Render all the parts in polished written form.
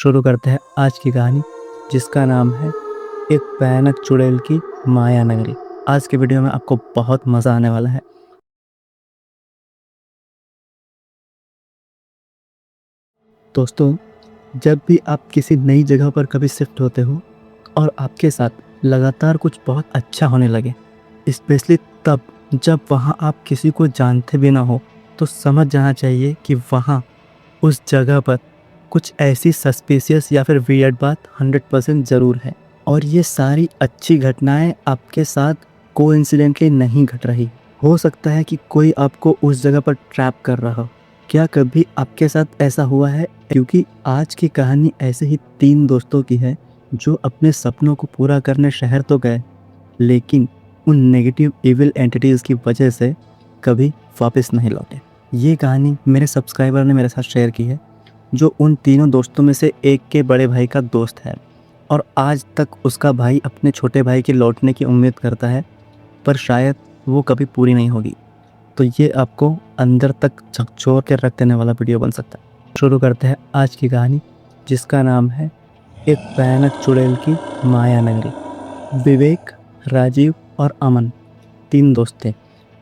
शुरू करते हैं आज की कहानी, जिसका नाम है एक भयानक चुड़ैल की माया नगरी। आज के वीडियो में आपको बहुत मज़ा आने वाला है। दोस्तों, जब भी आप किसी नई जगह पर कभी शिफ्ट होते हो और आपके साथ लगातार कुछ बहुत अच्छा होने लगे, स्पेशली तब जब वहाँ आप किसी को जानते भी ना हो, तो समझ जाना चाहिए कि वहाँ उस जगह पर कुछ ऐसी सस्पिशियस या फिर वियर्ड बात 100% ज़रूर है। और ये सारी अच्छी घटनाएं आपके साथ कोइंसिडेंटली नहीं घट रही। हो सकता है कि कोई आपको उस जगह पर ट्रैप कर रहा हो। क्या कभी आपके साथ ऐसा हुआ है? क्योंकि आज की कहानी ऐसे ही 3 दोस्तों की है जो अपने सपनों को पूरा करने शहर तो गए, लेकिन उन नेगेटिव इविल एंटिटीज़ की वजह से कभी वापस नहीं लौटे। ये कहानी मेरे सब्सक्राइबर ने मेरे साथ शेयर की है, जो उन तीनों दोस्तों में से एक के बड़े भाई का दोस्त है और आज तक उसका भाई अपने छोटे भाई के लौटने की उम्मीद करता है, पर शायद वो कभी पूरी नहीं होगी। तो ये आपको अंदर तक झकझोर के रख देने वाला वीडियो बन सकता है। शुरू करते हैं आज की कहानी, जिसका नाम है एक भयानक चुड़ैल की माया नगरी। विवेक, राजीव और अमन 3 दोस्त थे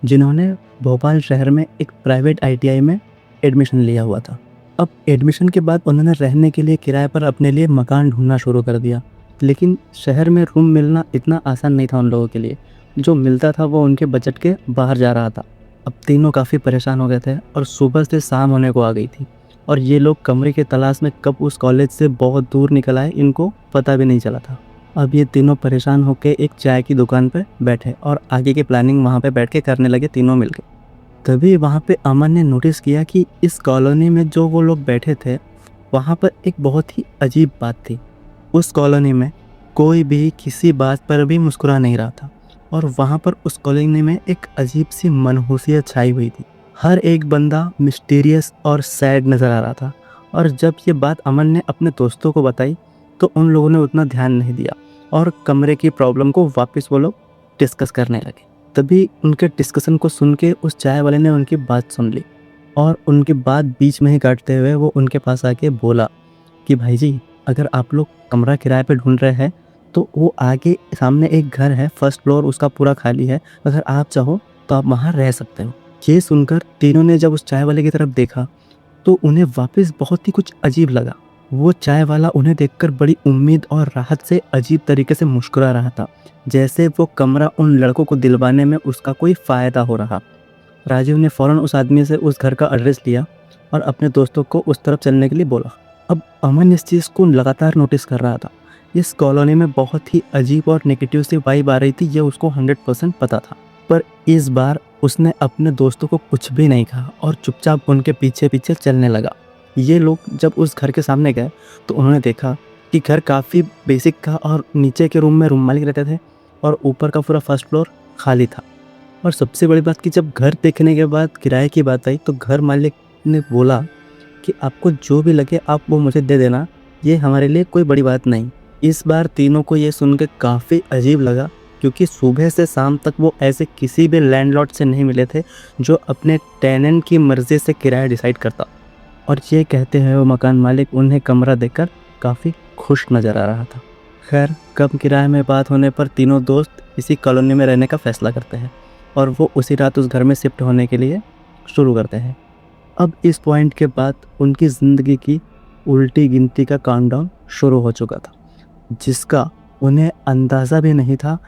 जिन्होंने भोपाल शहर में एक प्राइवेट ITI में एडमिशन लिया हुआ था। अब एडमिशन के बाद उन्होंने रहने के लिए किराए पर अपने लिए मकान ढूंढना शुरू कर दिया, लेकिन शहर में रूम मिलना इतना आसान नहीं था उन लोगों के लिए। जो मिलता था वो उनके बजट के बाहर जा रहा था। अब तीनों काफ़ी परेशान हो गए थे और सुबह से शाम होने को आ गई थी और ये लोग कमरे की तलाश में कब उस कॉलेज से बहुत दूर निकल आए इनको पता भी नहीं चला था। अब ये तीनों परेशान होकर एक चाय की दुकान पर बैठे और आगे की प्लानिंग वहाँ पे बैठ के करने लगे तीनों मिलके। तभी वहाँ पे अमन ने नोटिस किया कि इस कॉलोनी में जो वो लोग बैठे थे, वहाँ पर एक बहुत ही अजीब बात थी। उस कॉलोनी में कोई भी किसी बात पर भी मुस्कुरा नहीं रहा था और वहाँ पर उस कॉलोनी में एक अजीब सी मनहूसियत छाई हुई थी। हर एक बंदा मिस्टीरियस और सैड नज़र आ रहा था और जब ये बात अमन ने अपने दोस्तों को बताई तो उन लोगों ने उतना ध्यान नहीं दिया और कमरे की प्रॉब्लम को वापस वो लोग डिस्कस करने लगे। तभी उनके डिस्कशन को सुन के उस चाय वाले ने उनकी बात सुन ली और उनकी बात बीच में ही काटते हुए वो उनके पास आके बोला कि भाई जी, अगर आप लोग कमरा किराए पे ढूंढ रहे हैं तो वो आगे सामने एक घर है, फर्स्ट फ्लोर उसका पूरा खाली है, अगर आप चाहो तो आप वहाँ रह सकते हो। ये सुनकर तीनों ने जब उस चाय वाले की तरफ देखा तो उन्हें वापस बहुत ही कुछ अजीब लगा। वो चाय वाला उन्हें देखकर बड़ी उम्मीद और राहत से अजीब तरीके से मुस्कुरा रहा था, जैसे वो कमरा उन लड़कों को दिलवाने में उसका कोई फ़ायदा हो रहा। राजीव ने फ़ौरन उस आदमी से उस घर का एड्रेस लिया और अपने दोस्तों को उस तरफ चलने के लिए बोला। अब अमन इस चीज़ को लगातार नोटिस कर रहा था। इस कॉलोनी में बहुत ही अजीब और नेगेटिव सी वाइब आ रही थी, ये उसको 100% पता था। पर इस बार उसने अपने दोस्तों को कुछ भी नहीं कहा और चुपचाप उनके पीछे पीछे चलने लगा। ये लोग जब उस घर के सामने गए तो उन्होंने देखा कि घर काफ़ी बेसिक था और नीचे के रूम में रूम मालिक रहते थे और ऊपर का पूरा फर्स्ट फ्लोर खाली था। और सबसे बड़ी बात कि जब घर देखने के बाद किराए की बात आई तो घर मालिक ने बोला कि आपको जो भी लगे आप वो मुझे दे देना, ये हमारे लिए कोई बड़ी बात नहीं। इस बार तीनों को ये सुन के काफ़ी अजीब लगा, क्योंकि सुबह से शाम तक वो ऐसे किसी भी लैंडलॉर्ड से नहीं मिले थे जो अपने टेनेंट की मर्ज़ी से किराया डिसाइड करता। और ये कहते हुए वो मकान मालिक उन्हें कमरा देकर काफ़ी खुश नज़र आ रहा था। खैर, कम किराए में बात होने पर तीनों दोस्त इसी कॉलोनी में रहने का फ़ैसला करते हैं और वो उसी रात उस घर में शिफ्ट होने के लिए शुरू करते हैं। अब इस पॉइंट के बाद उनकी ज़िंदगी की उल्टी गिनती का काउंटडाउन शुरू हो चुका था, जिसका उन्हें अंदाज़ा भी नहीं था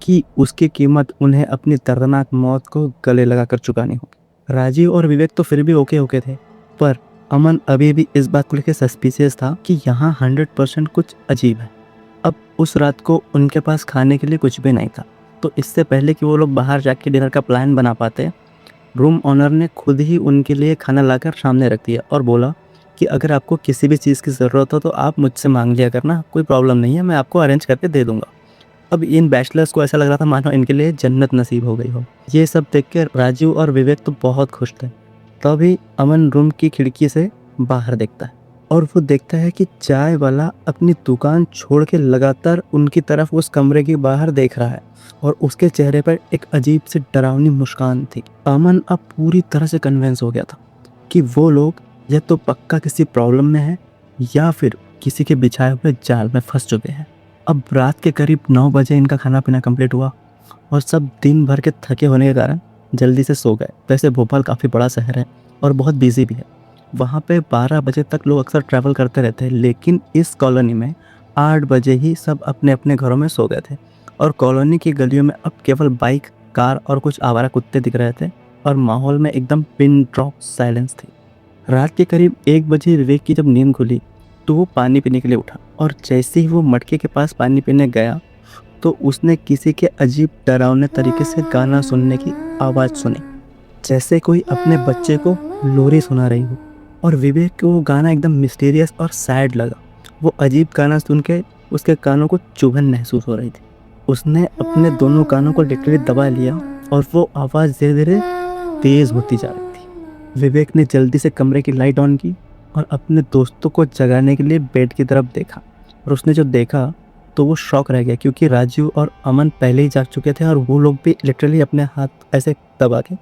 कि उसकी कीमत उन्हें अपनी दर्दनाक मौत को गले लगाकर चुकानी होगी। राजीव और विवेक तो फिर भी ओके थे, पर अमन अभी भी इस बात को लेकर सस्पिशियस था कि यहाँ 100% कुछ अजीब है। अब उस रात को उनके पास खाने के लिए कुछ भी नहीं था, तो इससे पहले कि वो लोग बाहर जाके डिनर का प्लान बना पाते, रूम ऑनर ने खुद ही उनके लिए खाना लाकर सामने रख दिया और बोला कि अगर आपको किसी भी चीज़ की ज़रूरत हो तो आप मुझसे मांग लिया करना, कोई प्रॉब्लम नहीं है, मैं आपको अरेंज करके दे दूँगा। अब इन बैचलर्स को ऐसा लग रहा था मानो इनके लिए जन्नत नसीब हो गई हो। ये सब देख कर राजीव और विवेक तो बहुत खुश थे। तभी अमन रूम की खिड़की से बाहर देखता है और वो देखता है कि चाय वाला अपनी दुकान छोड़ के लगातार उनकी तरफ उस कमरे के बाहर देख रहा है और उसके चेहरे पर एक अजीब सी डरावनी मुस्कान थी। अमन अब पूरी तरह से कन्विंस हो गया था कि वो लोग या तो पक्का किसी प्रॉब्लम में है या फिर किसी के बिछाए हुए जाल में फंस चुके हैं। अब रात के करीब 9 बजे इनका खाना पीना कंप्लीट हुआ और सब दिन भर के थके होने के कारण जल्दी से सो गए। वैसे भोपाल काफ़ी बड़ा शहर है और बहुत बिजी भी है। वहाँ पे 12 बजे तक लोग अक्सर ट्रैवल करते रहते हैं, लेकिन इस कॉलोनी में 8 बजे ही सब अपने अपने घरों में सो गए थे और कॉलोनी की गलियों में अब केवल बाइक, कार और कुछ आवारा कुत्ते दिख रहे थे और माहौल में एकदम पिन ड्रॉप साइलेंस थी। रात के करीब 1 बजे विवेक की जब नींद खुली तो वो पानी पीने के लिए उठा और जैसे ही वो मटके के पास पानी पीने गया तो उसने किसी के अजीब डरावने तरीके से गाना सुनने की आवाज़ सुनी, जैसे कोई अपने बच्चे को लोरी सुना रही हो। और विवेक को वो गाना एकदम मिस्टीरियस और सैड लगा। वो अजीब गाना सुन के उसके कानों को चुभन महसूस हो रही थी। उसने अपने दोनों कानों को लिटरली दबा लिया और वो आवाज़ धीरे धीरे तेज़ होती जा रही थी। विवेक ने जल्दी से कमरे की लाइट ऑन की और अपने दोस्तों को जगाने के लिए बेड की तरफ देखा और उसने जो देखा तो वो शॉक रह गया, क्योंकि राजीव और अमन पहले ही जाग चुके थे और वो लोग भी लिटरली अपने हाथ ऐसे दबा के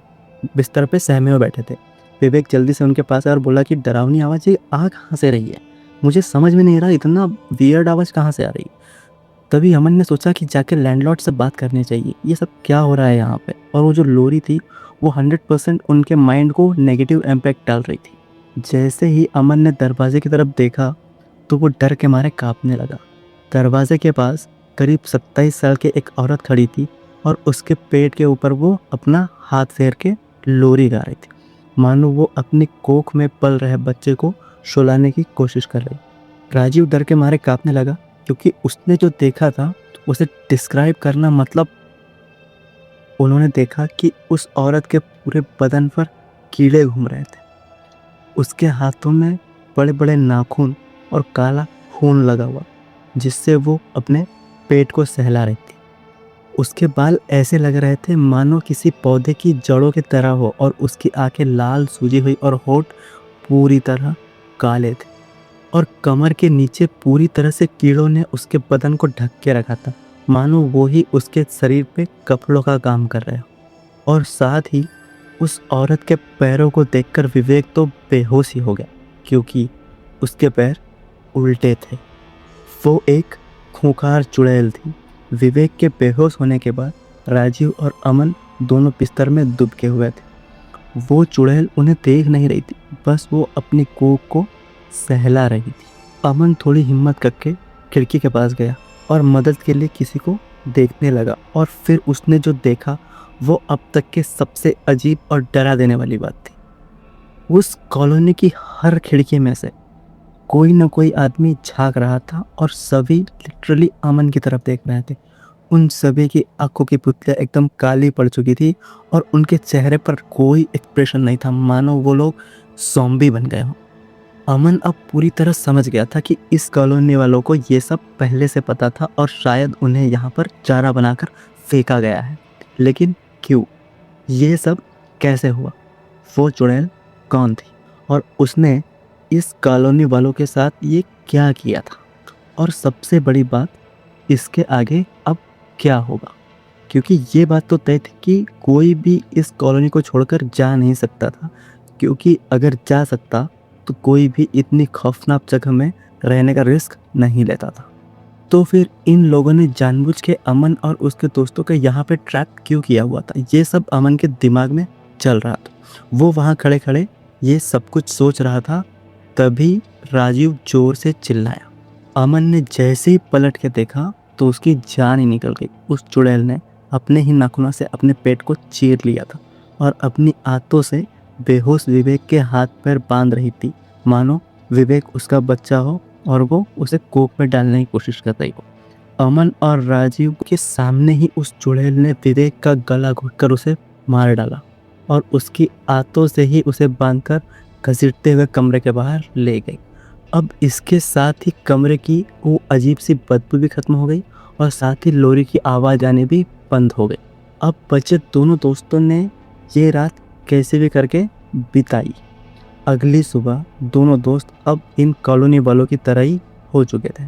बिस्तर पे सहमे हुए बैठे थे। विवेक जल्दी से उनके पास आया और बोला कि डरावनी आवाज़ ये आ कहाँ से रही है, मुझे समझ में नहीं रहा, इतना वियर्ड आवाज़ कहाँ से आ रही। तभी अमन ने सोचा कि जाके लैंडलॉर्ड से बात करनी चाहिए, ये सब क्या हो रहा है यहाँ पे। और वो जो लोरी थी वो 100% उनके माइंड को नेगेटिव इम्पैक्ट डाल रही थी। जैसे ही अमन ने दरवाजे की तरफ देखा तो वो डर के मारे कांपने लगा। दरवाजे के पास करीब 27 साल की एक औरत खड़ी थी और उसके पेट के ऊपर वो अपना हाथ फेर के लोरी गा रही थी, मानो वो अपनी कोख में पल रहे बच्चे को सुलाने की कोशिश कर रही। राजीव डर के मारे कांपने लगा, क्योंकि उसने जो देखा था उसे डिस्क्राइब करना मतलब उन्होंने देखा कि उस औरत के पूरे बदन पर कीड़े घूम रहे थे। उसके हाथों में बड़े बड़े नाखून और काला खून लगा हुआ, जिससे वो अपने पेट को सहला रही थी। उसके बाल ऐसे लग रहे थे मानो किसी पौधे की जड़ों की तरह हो और उसकी आंखें लाल सूजी हुई और होंठ पूरी तरह काले थे और कमर के नीचे पूरी तरह से कीड़ों ने उसके बदन को ढक के रखा था, मानो वो ही उसके शरीर पे कपड़ों का काम कर रहे हो। और साथ ही उस औरत के पैरों को देखकर विवेक तो बेहोश ही हो गया, क्योंकि उसके पैर उल्टे थे। वो एक खूंखार चुड़ैल थी। विवेक के बेहोश होने के बाद राजीव और अमन दोनों बिस्तर में दुबके हुए थे। वो चुड़ैल उन्हें देख नहीं रही थी, बस वो अपनी कोख को सहला रही थी। अमन थोड़ी हिम्मत करके खिड़की के पास गया और मदद के लिए किसी को देखने लगा और फिर उसने जो देखा वो अब तक के सबसे अजीब और डरा देने वाली बात थी। उस कॉलोनी की हर खिड़की में से कोई न कोई आदमी झांक रहा था और सभी लिटरली अमन की तरफ देख रहे थे। उन सभी की आंखों की पुतलियाँ एकदम काली पड़ चुकी थी और उनके चेहरे पर कोई एक्सप्रेशन नहीं था, मानो वो लोग ज़ॉम्बी बन गए हों। अमन अब पूरी तरह समझ गया था कि इस कॉलोनी वालों को ये सब पहले से पता था और शायद उन्हें यहाँ पर चारा बनाकर फेंका गया है। लेकिन क्यों? ये सब कैसे हुआ? वो चुड़ैल कौन थी और उसने इस कॉलोनी वालों के साथ ये क्या किया था? और सबसे बड़ी बात, इसके आगे अब क्या होगा? क्योंकि ये बात तो तय थी कि कोई भी इस कॉलोनी को छोड़कर जा नहीं सकता था, क्योंकि अगर जा सकता तो कोई भी इतनी खौफनाक जगह में रहने का रिस्क नहीं लेता था। तो फिर इन लोगों ने जानबूझ के अमन और उसके दोस्तों को यहाँ पे ट्रैप क्यों किया हुआ था? ये सब अमन के दिमाग में चल रहा था। वो वहाँ खड़े खड़े ये सब कुछ सोच रहा था, तभी राजीव जोर से चिल्लाया। अमन ने जैसे ही पलट के देखा तो उसकी जान ही निकल गई। उस चुड़ैल ने अपने ही नाखूनों से अपने पेट को चीर लिया था और अपनी आंतों से बेहोश विवेक के हाथ पैर बांध रही थी, मानो विवेक उसका बच्चा हो और वो उसे कोख में डालने की कोशिश कर रही हो। अमन और राजीव के सामने ही उस चुड़ैल ने विवेक का गला घोंटकर उसे मार डाला और उसकी आंतों से ही उसे बांधकर घसीटते हुए कमरे के बाहर ले गई। अब इसके साथ ही कमरे की वो अजीब सी बदबू भी खत्म हो गई और साथ ही लोरी की आवाज़ आने भी बंद हो गई। अब बचे दोनों दोस्तों ने ये रात कैसे भी करके बिताई। अगली सुबह दोनों दोस्त अब इन कॉलोनी वालों की तरह ही हो चुके थे,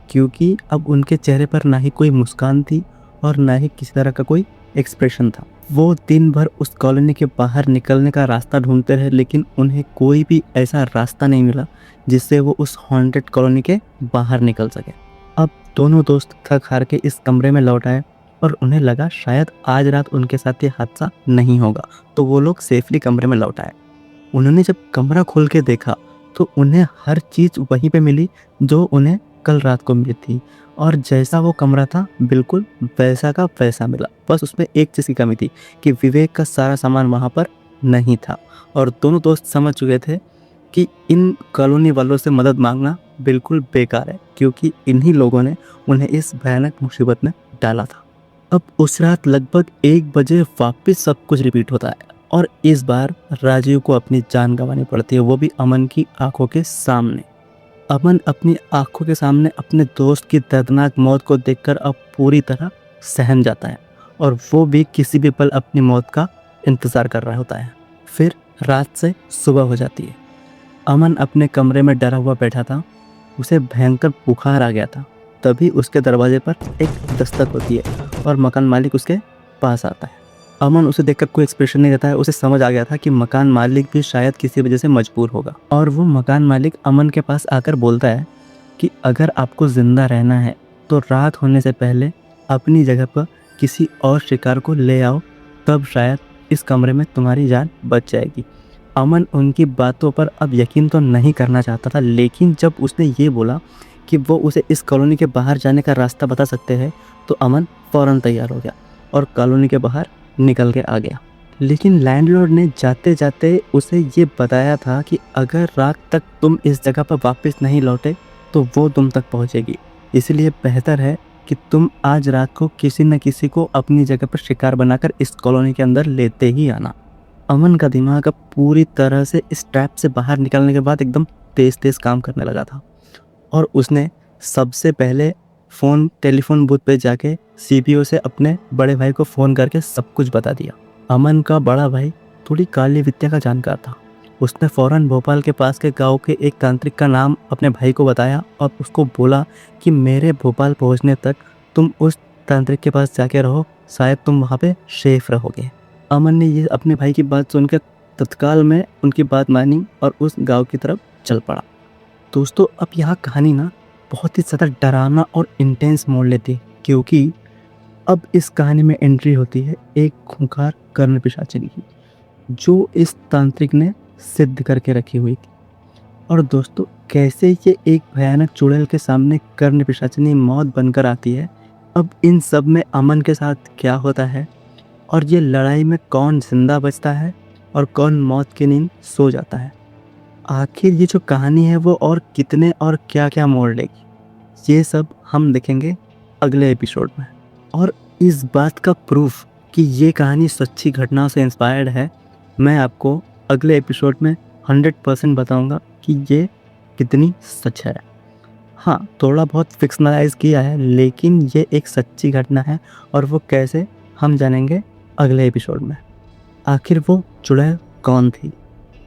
क्योंकि अब उनके चेहरे पर ना ही कोई मुस्कान थी और ना ही किसी तरह का कोई एक्सप्रेशन था। वो दिन भर उस कॉलोनी के बाहर निकलने का रास्ता ढूंढते रहे, लेकिन उन्हें कोई भी ऐसा रास्ता नहीं मिला जिससे वो उस हॉन्टेड कॉलोनी के बाहर निकल सके। अब दोनों दोस्त थक हार के इस कमरे में लौट आए और उन्हें लगा शायद आज रात उनके साथ ये हादसा नहीं होगा, तो वो लोग सेफली कमरे में लौट आए। उन्होंने जब कमरा खोल के देखा तो उन्हें हर चीज़ वहीं पे मिली जो उन्हें कल रात को मिली थी, और जैसा वो कमरा था बिल्कुल वैसा का वैसा मिला। बस उसमें एक चीज़ की कमी थी कि विवेक का सारा सामान वहाँ पर नहीं था, और दोनों दोस्त समझ चुके थे कि इन कॉलोनी वालों से मदद मांगना बिल्कुल बेकार है, क्योंकि इन्हीं लोगों ने उन्हें इस भयानक मुसीबत में डाला था। अब उस रात लगभग 1 बजे वापस सब कुछ रिपीट होता है, और इस बार राजीव को अपनी जान गंवानी पड़ती है, वो भी अमन की आंखों के सामने। अमन अपनी आंखों के सामने अपने दोस्त की दर्दनाक मौत को देखकर अब पूरी तरह सहम जाता है, और वो भी किसी भी पल अपनी मौत का इंतज़ार कर रहा होता है। फिर रात से सुबह हो जाती है। अमन अपने कमरे में डरा हुआ बैठा था, उसे भयंकर बुखार आ गया था। तभी उसके दरवाजे पर एक दस्तक होती है और मकान मालिक उसके पास आता है। अमन उसे देखकर कोई एक्सप्रेशन नहीं देता है। उसे समझ आ गया था कि मकान मालिक भी शायद किसी वजह से मजबूर होगा, और वो मकान मालिक अमन के पास आकर बोलता है कि अगर आपको ज़िंदा रहना है तो रात होने से पहले अपनी जगह पर किसी और शिकार को ले आओ, तब शायद इस कमरे में तुम्हारी जान बच जाएगी। अमन उनकी बातों पर अब यकीन तो नहीं करना चाहता था, लेकिन जब उसने ये बोला कि वो उसे इस कॉलोनी के बाहर जाने का रास्ता बता सकते हैं, तो अमन फ़ौरन तैयार हो गया और कॉलोनी के बाहर निकल के आ गया। लेकिन लैंडलॉर्ड ने जाते जाते उसे ये बताया था कि अगर रात तक तुम इस जगह पर वापस नहीं लौटे तो वो तुम तक पहुंचेगी, इसलिए बेहतर है कि तुम आज रात को किसी न किसी को अपनी जगह पर शिकार बनाकर इस कॉलोनी के अंदर लेते ही आना। अमन का दिमाग अब पूरी तरह से इस ट्रैप से बाहर निकलने के बाद एकदम तेज़ तेज़ काम करने लगा था, और उसने सबसे पहले टेलीफोन बूथ पे जाके सीपीओ से अपने बड़े भाई को फ़ोन करके सब कुछ बता दिया। अमन का बड़ा भाई थोड़ी काली विद्या का जानकार था। उसने फ़ौरन भोपाल के पास के गांव के एक तांत्रिक का नाम अपने भाई को बताया और उसको बोला कि मेरे भोपाल पहुंचने तक तुम उस तांत्रिक के पास जाके रहो, शायद तुम वहाँ पे सेफ रहोगे। अमन ने ये अपने भाई की बात सुनकर तत्काल में उनकी बात मानी और उस गाँव की तरफ चल पड़ा। दोस्तों, अब यहाँ कहानी ना बहुत ही ज़्यादा डरावना और इंटेंस मोड़ लेती है, क्योंकि अब इस कहानी में एंट्री होती है एक खूंखार कर्ण पिशाचिनी की, जो इस तांत्रिक ने सिद्ध करके रखी हुई थी। और दोस्तों, कैसे ये एक भयानक चुड़ैल के सामने कर्ण पिशाचिनी मौत बनकर आती है, अब इन सब में अमन के साथ क्या होता है, और ये लड़ाई में कौन जिंदा बचता है और कौन मौत की नींद सो जाता है, आखिर ये जो कहानी है वो और कितने और क्या क्या मोड़ लेगी, ये सब हम देखेंगे अगले एपिसोड में। और इस बात का प्रूफ कि ये कहानी सच्ची घटनाओं से इंस्पायर्ड है, मैं आपको अगले एपिसोड में 100% बताऊंगा कि ये कितनी सच है। हाँ, थोड़ा बहुत फिक्शनलाइज किया है, लेकिन ये एक सच्ची घटना है, और वो कैसे हम जानेंगे अगले एपिसोड में। आखिर वो चुड़ैल कौन थी,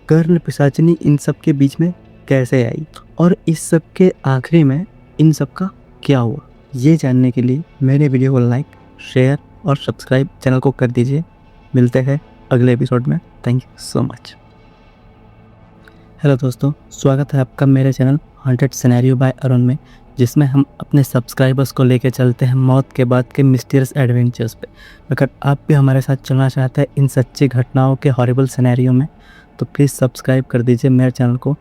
कर्ण पिशाचिनी इन सब के बीच में कैसे आई, और इस सब के आखिरी में इन सब का क्या हुआ, ये जानने के लिए मेरे वीडियो को लाइक, शेयर और सब्सक्राइब चैनल को कर दीजिए। मिलते हैं अगले एपिसोड में। Thank you so much. Hello दोस्तों, स्वागत है आपका मेरे channel haunted scenario by Arun में, जिसमें हम अपने सब्सक्राइबर्स को लेकर चलते हैं मौत के बाद के मिस्टीरियस एडवेंचर्स पे। अगर आप भी हमारे साथ चलना चाहते हैं इन सच्ची घटनाओं के हॉरिबल सिनेरियो में, तो प्लीज़ सब्सक्राइब कर दीजिए मेरे चैनल को